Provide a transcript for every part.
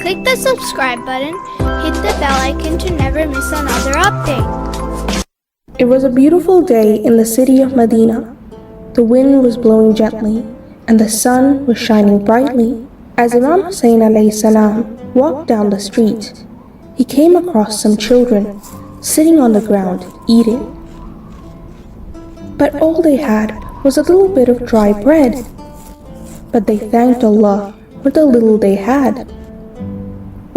Click the subscribe button, hit the bell icon to never miss another update. It was a beautiful day in the city of Medina. The wind was blowing gently, and the sun was shining brightly. As Imam Hussain alayhi salam walked down the street, he came across some children sitting on the ground eating. But all they had was a little bit of dry bread. But they thanked Allah for the little they had.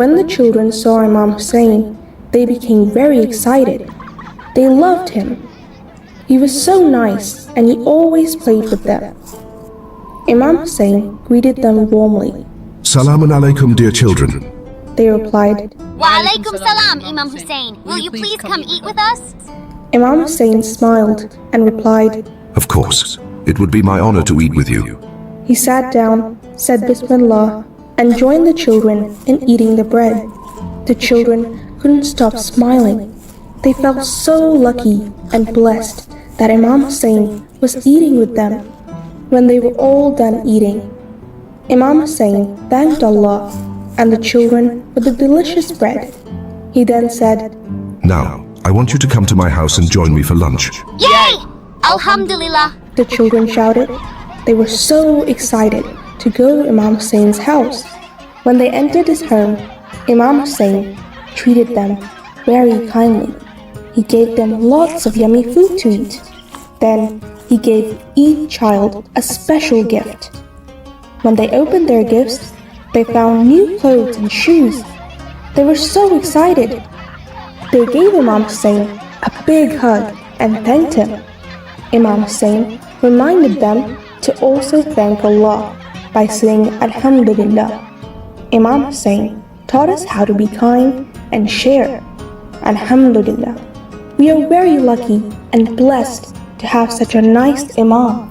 When the children saw Imam Hussain, they became very excited. They loved him. He was so nice and he always played with them. Imam Hussain greeted them warmly. Salamun alaikum, dear children. They replied, Wa alaikum salam, Imam Hussain. Will you please come eat with us? Imam Hussain smiled and replied, Of course, it would be my honor to eat with you. He sat down, said Bismillah, and joined the children in eating the bread. The children couldn't stop smiling. They felt so lucky and blessed that Imam Hussain was eating with them. When they were all done eating, Imam Hussain thanked Allah and the children for the delicious bread. He then said, Now, I want you to come to my house and join me for lunch. Yay! Alhamdulillah. The children shouted. They were so excited to go to Imam Hussain's house. When they entered his home, Imam Hussain treated them very kindly. He gave them lots of yummy food to eat. Then he gave each child a special gift. When they opened their gifts, they found new clothes and shoes. They were so excited. They gave Imam Hussain a big hug and thanked him. Imam Hussain reminded them to also thank Allah by saying Alhamdulillah. Imam Hussain taught us how to be kind and share. Alhamdulillah. We are very lucky and blessed to have such a nice Imam.